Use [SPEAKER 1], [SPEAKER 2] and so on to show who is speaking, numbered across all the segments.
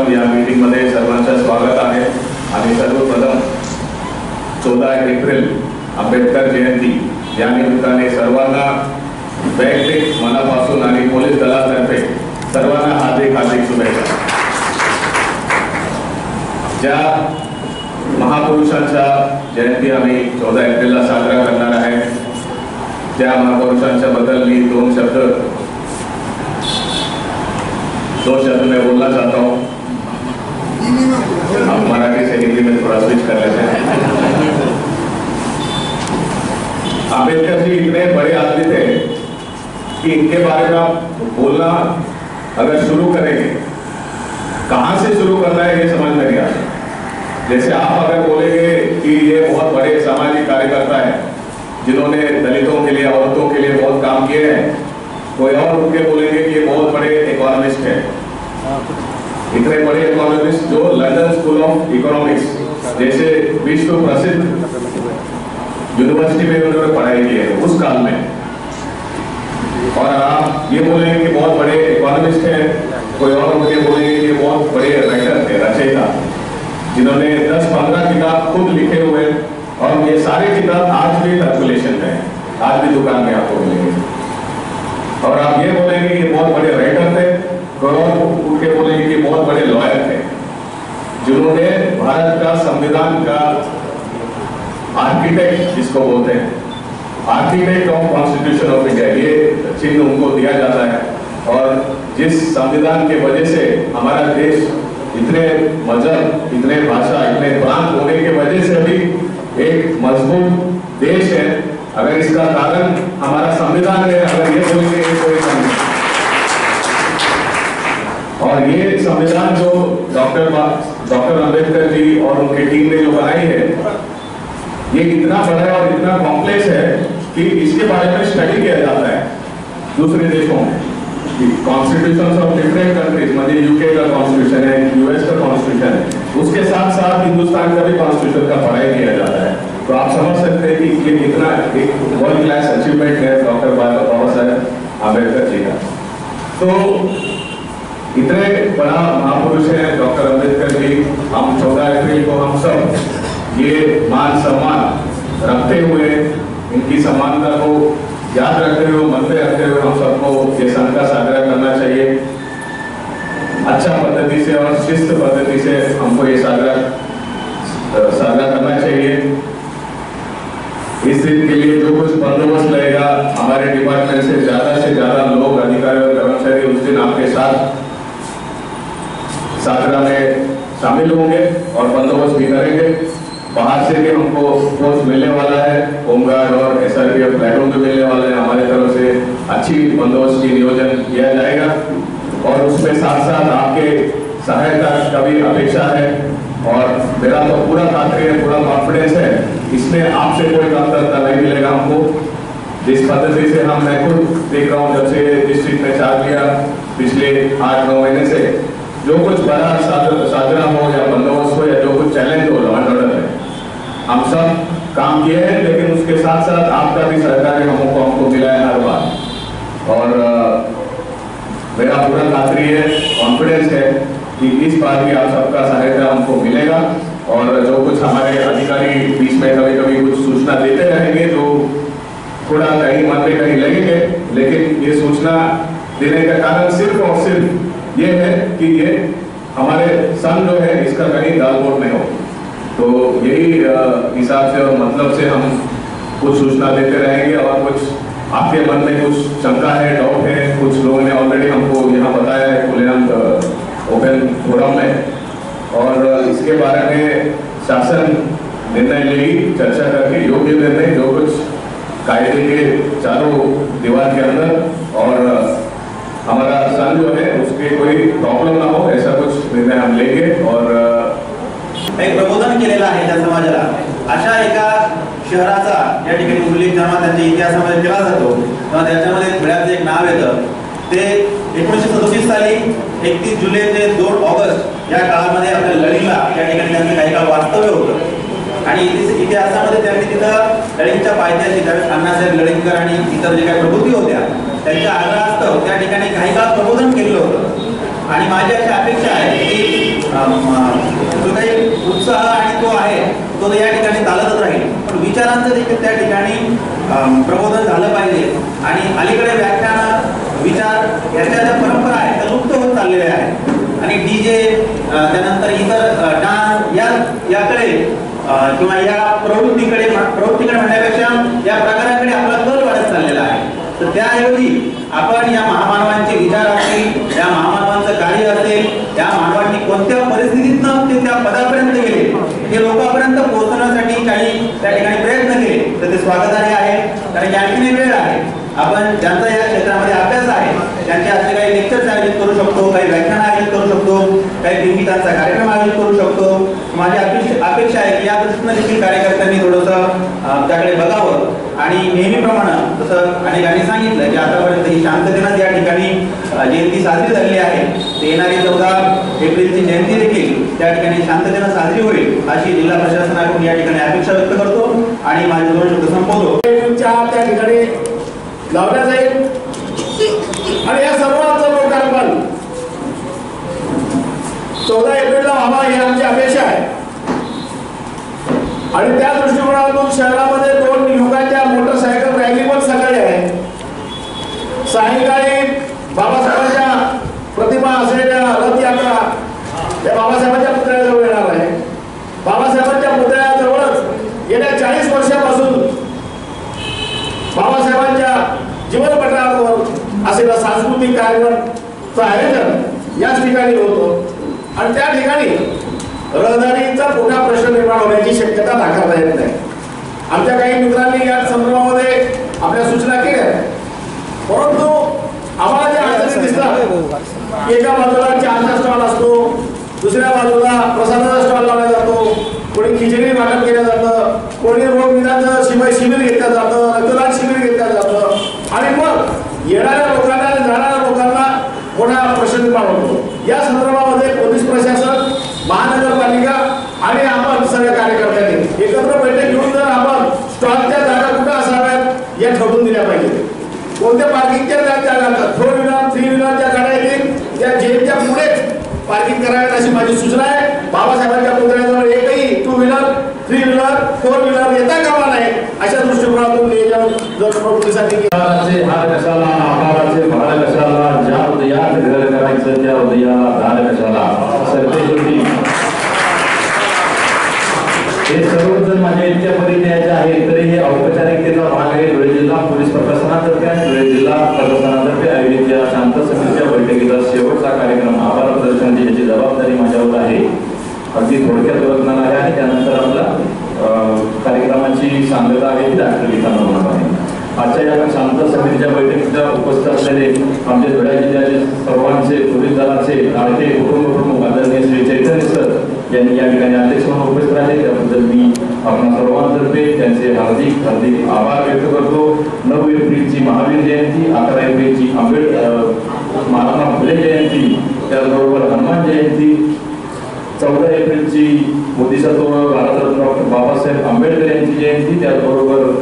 [SPEAKER 1] या मीटिंग मध्ये सर्वांचं स्वागत आहे आणि सर्वप्रथम 14 एप्रिल आंबेडकर जयंती या निमित्ताने सर्वांना वैयक्तिक मनापासून आणि पोलीस दलातर्फे सर्वांना हार्दिक शुभेच्छा। ज्या महापुरुषांच्या जयंती आम्ही 14 एप्रिलला साजरा करणार आहे त्या महापुरुषांच्या बद्दल मी दो शब्द मैं बोलना चाहता हूँ। आप मराठी से हिंदी में थोड़ा स्विच कर लेते हैं। आंबेडकर जी इतने बड़े आदमी थे कि इनके बारे में आप बोलना अगर शुरू करेंगे कहाँ से शुरू करना है ये समझ में नहीं आता। जैसे आप अगर बोलेंगे कि ये बहुत बड़े सामाजिक कार्यकर्ता है जिन्होंने दलितों के लिए औरतों के लिए बहुत काम किए हैं, कोई और उनके बोलेंगे कि ये बहुत बड़े इकोनॉमिस्ट है। इतने बड़े इकोनॉमिस्ट जो लंदन स्कूल ऑफ इकोनॉमिक्स जैसे विश्व प्रसिद्ध यूनिवर्सिटी में उन्होंने पढ़ाई की है उस काल में, और आप ये बोलेंगे कि बहुत बड़े इकोनॉमिस्ट है, कोई और मुझे बोलेंगे कि बहुत बड़े राइटर थे, रचयिता जिन्होंने 10-15 किताब खुद लिखे हुए, और ये सारे किताब आज भी सर्कुलेशन में है, आज भी दुकान में आपको मिलेंगे। और आप ये बोलेंगे कि बहुत बड़े राइटर थे, और उनके बोलेंगे कि बहुत बड़े लॉयर थे जिन्होंने भारत का संविधान का आर्किटेक्ट जिसको बोलते हैं, architect of constitution of India, ये चिन्ह उनको दिया जाता है। और जिस संविधान के वजह से हमारा देश इतने मजहब, इतने भाषा, इतने प्रांत होने के वजह से भी एक मजबूत देश है, अगर इसका कारण हमारा संविधान है, अगर ये बोलेंगे कोई और ये संविधान जो डॉक्टर अंबेडकर जी और उनकी टीम ने जो बनाई है, ये इतना बड़ा और इतना कॉम्प्लेक्स है कि इसके बारे में स्टडी किया जाता है दूसरे देशों में। कॉन्स्टिट्यूशन ऑफ डिफरेंट कंट्रीज, मतलब यूके का कॉन्स्टिट्यूशन है, यूएस का कॉन्स्टिट्यूशन है, उसके साथ साथ हिंदुस्तान का भी कॉन्स्टिट्यूशन का पढ़ाई किया जाता है। तो आप समझ सकते हैं कि ये कितना एक वर्ल्ड क्लास अचीवमेंट है डॉक्टर बाबा साहेब अम्बेडकर जी का। तो इतने बड़ा महापुरुष है डॉक्टर अंबेडकर जी, हम 14 अप्रैल को हम सब ये मान सम्मान रखते हुए, इनकी समानता को याद रखते हुए, मन में रखते हुए हम सबको ये सन का साजरा करना चाहिए। अच्छा पद्धति से और शिस्त पद्धति से हमको ये साजरा करना चाहिए। इस दिन के लिए जो कुछ बंदोबस्त लगेगा, हमारे डिपार्टमेंट से ज्यादा लोग, अधिकारी और कर्मचारी उस दिन आपके साथ साजरा में शामिल होंगे और बंदोबस्त भी करेंगे। बाहर से भी हमको फोर्स मिलने वाला है, होमगार्ड और SRPF प्लेटून भी मिलने वाले हैं। हमारे तरफ से अच्छी बंदोबस्त की नियोजन किया जाएगा और उसमें साथ साथ आपके सहायता का भी अपेक्षा है। और मेरा तो पूरा खातिर है, पूरा कॉन्फिडेंस है, इसमें आपसे कोई कमतरता नहीं मिलेगा हमको। जिस पद्धति से मैं खुद देख रहा हूँ, जब से डिस्ट्रिक्ट में चार्ज लिया पिछले 8-9 महीने से, जो कुछ बड़ा साजरा हो या बंदोबस्त हो या जो कुछ चैलेंज हो लॉ एंड ऑर्डर में, हम सब काम किए हैं, लेकिन उसके साथ साथ आपका भी सहकार हमको मिला है हर बार। और मेरा पूरा खातरी है, कॉन्फिडेंस है कि इस बार भी आप सबका सहायता हमको मिलेगा। और जो कुछ हमारे अधिकारी बीच में कभी कभी कुछ सूचना देते रहेंगे जो थोड़ा कहीं मन में कहीं लगेंगे, लेकिन ये सूचना देने का कारण सिर्फ और सिर्फ ये है कि ये हमारे संघ जो है इसका कहीं गालमोट नहीं हो। तो यही हिसाब से और मतलब से हम कुछ सूचना देते रहेंगे। और कुछ आपके मन में कुछ शंका है, डाउट है, कुछ लोगों ने ऑलरेडी हमको यहाँ बताया है खुलेआम ओपन फोरम में, और इसके बारे में शासन निर्णय लेगी चर्चा करके, योग्य निर्णय जो कुछ कायदे के चारों दीवार के अंदर और हमारा संघ जो है उसके कोई प्रॉब्लम ना हो ऐसा कुछ निर्णय हम लेंगे। और
[SPEAKER 2] एक प्रबोधन केलेलं आहे त्या समाजाला, अशा एका शहराचा या ठिकाणी उल्लेख जेव्हा त्यांच्या इतिहासामध्ये केला जातो तेव्हा त्याच्यामध्ये खेळाचं एक नाव येतं। ते 1937 साली 31 जुलै ते 2 ऑगस्ट या काळामध्ये आपल्या लढीला या ठिकाणी त्यांचं काही काळ वास्तव्य होतं आणि इतिहासामध्ये त्यांनी तिथं लढींच्या पायथ्याशी त्यावेळेस अण्णासाहेब लढींकर आणि इतर जे काही प्रभूती होत्या त्यांच्या आग्रहास्तव त्या ठिकाणी काही काळ प्रबोधन केलेलं होतं। आणि माझी अशी अपेक्षा आहे की जो काही उत्साह आणि तो आहे तो या ठिकाणी चालतच राहील, पण विचारांचं देखील त्या ठिकाणी प्रबोधन झालं पाहिजे। आणि अलीकडे व्याख्यान विचार याच्या ज्या परंपरा आहेत त्या लुप्त होत चाललेल्या आहेत आणि डीजे त्यानंतर इतर डान्स याकडे किंवा या प्रवृत्तीकडे म्हणण्यापेक्षा या प्रकाराकडे आपला कल वाढत चाललेला आहे। तर त्याऐवजी आपण या महामानवांचे विचार असतील, या महामानवांचं कार्य असेल, या मानवांनी कोणत्या परिस्थितीतनं ते त्या पदापर्यंत गेले हे लोकांपर्यंत पोहोचवण्यासाठी काही त्या ठिकाणी प्रयत्न केले तर ते स्वागतार्ह आहे। कारण की आणखी वेळ आहे, आपण ज्यांचा या क्षेत्रामध्ये अभ्यास आहे त्यांचे असे काही लेक्चर्स आयोजित करू शकतो, काही व्याख्यान आयोजित करू शकतो, काही बिंबितांचा कार्यक्रम आयोजित करू शकतो। माझी अपेक्षा आहे की या दृष्टीनं देखील कार्यकर्त्यांनी थोडंसं त्याकडे बघावं आणि नेहमीप्रमाणे जसं अनेकांनी सांगितलं की आतापर्यंत ही शांततेनं या ठिकाणी जयंती साजरी झालेली आहे, ते येणारी 14 एप्रिलची जयंती देखील त्या ठिकाणी शांततेनं साजरी होईल अशी जिल्हा प्रशासनाकडून या ठिकाणी अपेक्षा व्यक्त करतो आणि माझे 2 शब्द संपवतो।
[SPEAKER 3] त्या ठिकाणी लावल्या जाईल आणि या सर्वांचं लोकार्पण 14 एप्रिलला व्हावा ही आमची अपेक्षा आहे। आणि त्या दृष्टिकोनातून शहरामध्ये 2 युगाच्या मोटरसायकल रॅली पण सकाळी आहे। सायंकाळी बाबासाहेबांच्या प्रतिमा असलेल्या रथयात्रा त्या बाबासाहेबांच्या पुतळ्याजवळ येणार आहे। बाबासाहेबांच्या पुतळ्याजवळच गेल्या 40 वर्षापासून बाबासाहेबांच्या जीवनपटावर असलेला सांस्कृतिक कार्यक्रमाचं आयोजन याच ठिकाणी होतं आणि त्या ठिकाणी रहदारीचा मोठा प्रश्न निर्माण होण्याची शक्यता नाकारता येत नाही। आमच्या काही मित्रांनी या संदर्भामध्ये आपल्या सूचना केल्या, परंतु आम्हाला जे अडचणी दिसतात एका बाजूला चहाचा स्टॉल असतो, दुसऱ्या बाजूला प्रसादाचा स्टॉल लावला जातो, कोणी खिचडी वाटप केलं जातं, कोणी रोग निदानचं शिबिर घेतलं जातं, रक्तदान शिबिर घेतलं जातं आणि मग येणाऱ्या लोकांना आणि जाणाऱ्या लोकांना मोठा प्रश्न निर्माण होतो। या संदर्भामध्ये पोलीस प्रशासन, महानगरपालिका आणि आपण सर्व कार्यकर्त्यांनी एकत्र बैठक घेऊन जर आपण स्टॉलच्या जागा कुठं असाव्यात या ठरवून दिल्या पाहिजे। कोणत्या पार्किंगच्या जागा, 4 व्हीलर 3 व्हीलरच्या गाड्या येतील त्या जेलच्या पुढेच पार्किंग कराव्यात अशी माझी सूचना आहे। बाबासाहेबांच्या पुतळ्याजवळ एकही 2 व्हीलर 3 व्हीलर 4 व्हीलर येता कामा नये अशा दृष्टिकोनातून नियोजन जर पोलिसांनी
[SPEAKER 4] हार कशाला, आकाराचे भार कशाला, ज्या हृदयात घर करायचं त्या हृदयाला दार कशाला, सरतेशेवटी हे सर्वजण माझ्या इतक्या परिचयाचे आहेत तरी हे औपचारिकतेचा भाग आहे। धुळे जिल्हा पोलीस प्रशासनातर्फे आणि धुळे जिल्हा प्रशासनातर्फे आयोजित या शांत समितीच्या बैठकीचा शेवटचा कार्यक्रम आभार प्रदर्शन देण्याची जबाबदारी माझ्यावर आहे। अगदी थोडक्यात वर्णन आहे आणि त्यानंतर आपला कार्यक्रमाची सांगता आहे ती दाखवली आहे। आजच्या या शांत समितीच्या बैठकीला उपस्थित असलेले आमचे धुळे जिल्ह्याचे सर्वांचे पोलीस दलाचे लाडके कुटुंब प्रमुख आदरणीय श्री चैतन्य सर यांनी या ठिकाणी अध्यक्ष म्हणून उपस्थित राहिले, त्याबद्दल मी आपण सर्वांतर्फे त्यांचे हार्दिक आभार व्यक्त करतो। 9 एप्रिलची महावीर जयंती, 11 एप्रिलची महात्मा फुले जयंती, त्याचबरोबर हनुमान जयंती, 14 एप्रिलची बोधिसत्व भारतरत्न डॉक्टर बाबासाहेब आंबेडकर यांची जयंती, त्याचबरोबर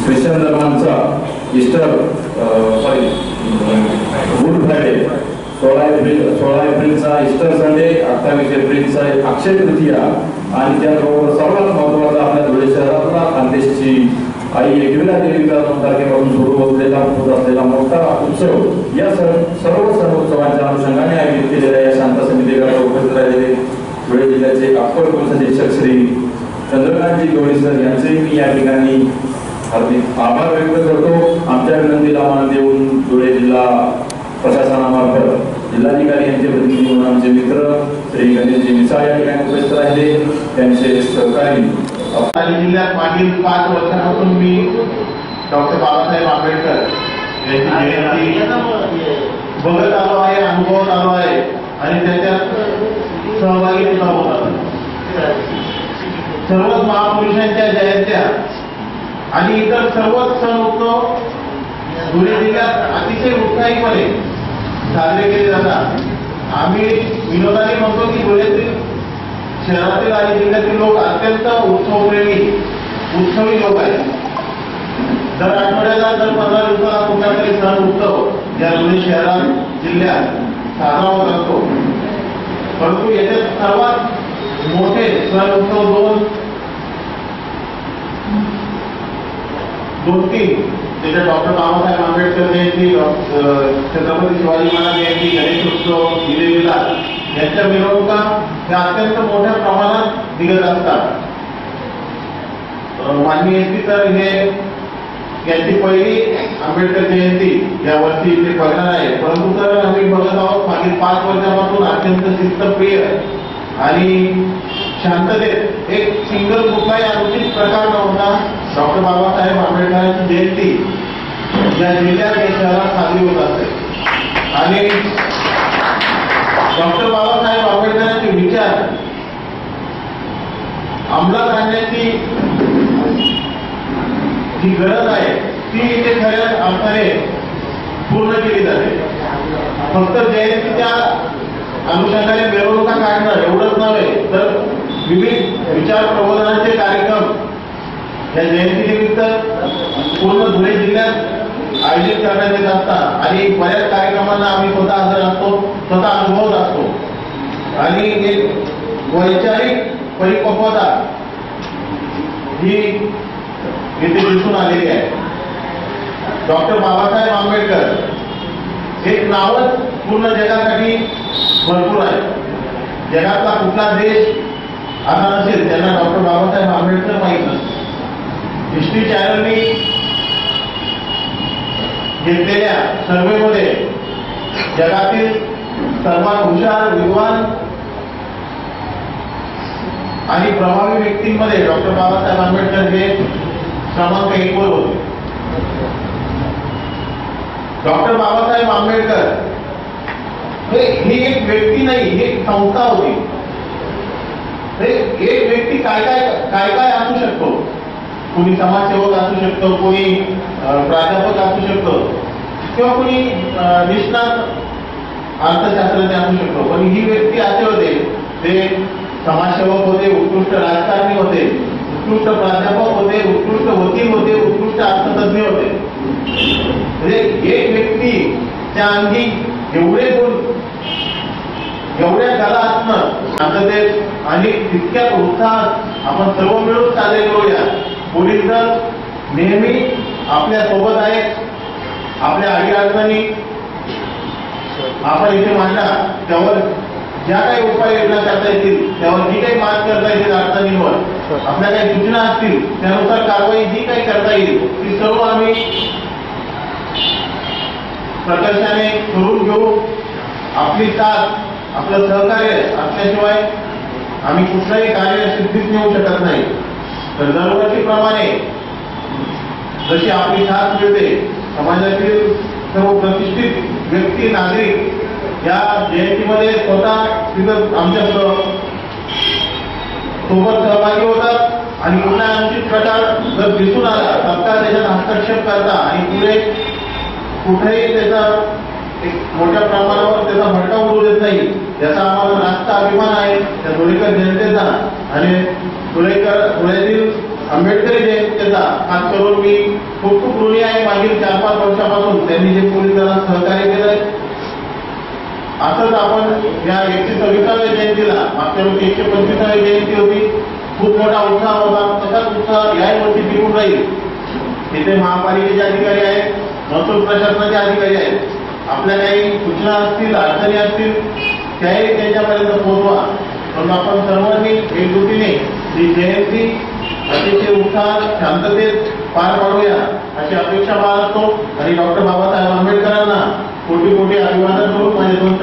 [SPEAKER 4] ख्रिश्चन धर्मांचा Easter good 16 एप्रिलचा Easter Sunday, 28 एप्रिलचा Akshaya Tritiya आणि त्याचबरोबर सर्वात महत्त्वाचा आपल्या धुळे शहरातला खानदेशची आई एकविरा देवीचा 9 तारखेपासून सुरू होत असलेला मोठा उत्सव या सर्व सण उत्सवांच्या अनुषंगाने आयोजित केलेल्या या शांत समितीकडे उपस्थित राहिलेले धुळे जिल्ह्याचे अप्पर पोलीस अधीक्षक श्री चंद्रकांतजी गवळी सर यांचे मी या ठिकाणी हार्दिक आभार व्यक्त करतो. आमच्या विनंतीला मान देऊन धुळे जिल्हा प्रशासनामार्फत जिल्हाधिकारी यांचे प्रतिनिधी म्हणून आमचे मित्र श्री गणेशजी मिसाळ या ठिकाणी उपस्थित राहिले. त्यांचे सहकारी
[SPEAKER 3] जिल्ह्यात मागील 5 वर्षापासून मी डॉक्टर बाबासाहेब आंबेडकर यांची जयंती बघत आलो आहे, अनुभवत आलो आहे आणि त्याच्यात सहभागी सुद्धा होत आलो. सर्वच महापुरुषांच्या जयंत्या आणि इतर सर्वच सण उत्सव धुळे जिल्ह्यात अतिशय उत्साहीपणे साजरे केले जातात. आम्ही विनोदाने म्हणतो की धुळ्यातील शहरातील आणि जिल्ह्यातील लोक अत्यंत उत्सवप्रेमी उत्सवी लोक आहेत. दर आठवड्याला दर 15 दिवसाला कुठला तरी सण उत्सव या धुळे शहरात जिल्ह्यात साजरा होत असतो. परंतु याच्यात सर्वात मोठे सण उत्सव दोन तीन त्याच्यात डॉक्टर बाबासाहेब आंबेडकर जयंती, छत्रपती शिवाजी महाराज जयंती, गणेशोत्सव, विजय यांच्या मिरवणुका त्या अत्यंत मोठ्या प्रमाणात निघत असतात. माननीय एसपी तर हे यांची पहिली आंबेडकर जयंती यावर्षी इथे करणार आहे. परंतु तर आम्ही बघत आहोत मागील 5 वर्षापासून अत्यंत शिस्तप्रिय आणि शांततेत एक सिंगल कुठलाही अनुचित प्रकार नव्हता डॉक्टर बाबासाहेब आंबेडकरांची जयंती या जिल्ह्यात या शहरात साजरी होत असते. आणि डॉक्टर बाबासाहेब आंबेडकरांचे विचार अंमलात आणण्याची जी गरज आहे ती इथे खऱ्या अर्थाने पूर्ण केली जाते. फक्त जयंतीच्या अनुषंगाने मिरवणुका काढणं एवढंच नव्हे तर विविध विचार प्रबोधनाचे कार्यक्रम या जयंतीनिमित्त पूर्ण धुळे जिल्ह्यात आयोजित करण्यात येत असतात. आणि बऱ्याच कार्यक्रमांना आम्ही स्वतः हजर असतो, स्वतः अनुभवत असतो. आणि एक वैचारिक परिपक्वता ही इथे दिसून आलेली आहे. डॉक्टर बाबासाहेब आंबेडकर एक नावच पूर्ण जगासाठी भरपूर आहे. जगातला कुठला देश असा नसेल त्यांना डॉक्टर बाबासाहेब आंबेडकर माहीत नसते. हिस्ट्री चॅनलनी घेतलेल्या सर्वेमध्ये जगातील सर्वात हुशार, विद्वान आणि प्रभावी व्यक्तींमध्ये डॉक्टर बाबासाहेब आंबेडकर हे क्रमांक 1 वर होते. डॉक्टर बाबासाहेब आंबेडकर ही एक व्यक्ती नाही, ही एक संस्था होती. एक व्यक्ती काय काय असू शकतो. कोणी समाजसेवक असू शकतो, कोणी प्राध्यापक असू शकतो किंवा कोणी निष्णात अर्थशास्त्रज्ञ असू शकतो. पण ही व्यक्ती असे होते, ते समाजसेवक होते, उत्कृष्ट राजकारणी होते, उत्कृष्ट प्राध्यापक होते, उत्कृष्ट वकील होते, उत्कृष्ट अर्थतज्ञ होते. म्हणजे एक व्यक्ती त्या अंगी एवढे गुण, एवढ्या कला असणं शांततेत आणि तितक्या उत्साहात आपण सर्व मिळून साजरे करूया. पोलीस दल नेहमी आपल्या सोबत आहेत. आपल्या अडीअडचणी आपण इथे मांडा, त्यावर ज्या काही उपाययोजना करता येतील, त्यावर जी काही मात करता येतील अडचणींवर, आपल्या काही सूचना असतील त्यानुसार कारवाई जी काही करता येईल ती सर्व आम्ही प्रकर्षाने करून घेऊ. आपली साथ, आपलं सहकार्य असल्याशिवाय आम्ही कुठलंही कार्य सिद्धीत नेऊ शकत नाही. तर दरवर्षीप्रमाणे जशी आपली साथ मिळते, समाजातील सर्व प्रतिष्ठित व्यक्ती, नागरिक या जयंतीमध्ये स्वतः तिथं आमच्या सोबत सहभागी होतात आणि कुठला अनुचित प्रकार जर दिसून आला तत्काळ त्याच्यात हस्तक्षेप करता आणि पुढे कुठेही त्याचा एक मोठ्या प्रमाणावर त्याचा भडका उडू देत नाही. याचा आम्हाला रास्त अभिमान आहे त्या धुळेकर जनतेचा आणि धुळ्यातील आंबेडकरी जयंतीचा. खास करून मी खूप ऋणी आहे मागील 4-5 वर्षापासून त्यांनी जे पोलीस दलात सहकार्य केलंय
[SPEAKER 5] असंच आपण या 126व्या जयंतीला, मागच्या वर्षी 125वी जयंती होती, खूप मोठा उत्साह होता. तसाच उत्साह याही वर्षी टिकून राहील. तिथे महापालिकेचे अधिकारी आहेत, महसूल प्रशासनाचे अधिकारी आहेत. आपल्या काही सूचना असतील, अडचणी असतील, त्याही त्यांच्यापर्यंत पोहोचवा. म्हणून आपण सर्वांनी एकजुटीने ही जयंती अतिशय उत्साहात, शांततेत पार पाडूया अशी अपेक्षा बाळगतो आणि डॉक्टर बाबासाहेब आंबेडकरांना कोटी कोटी अभिवादन करून माझे 2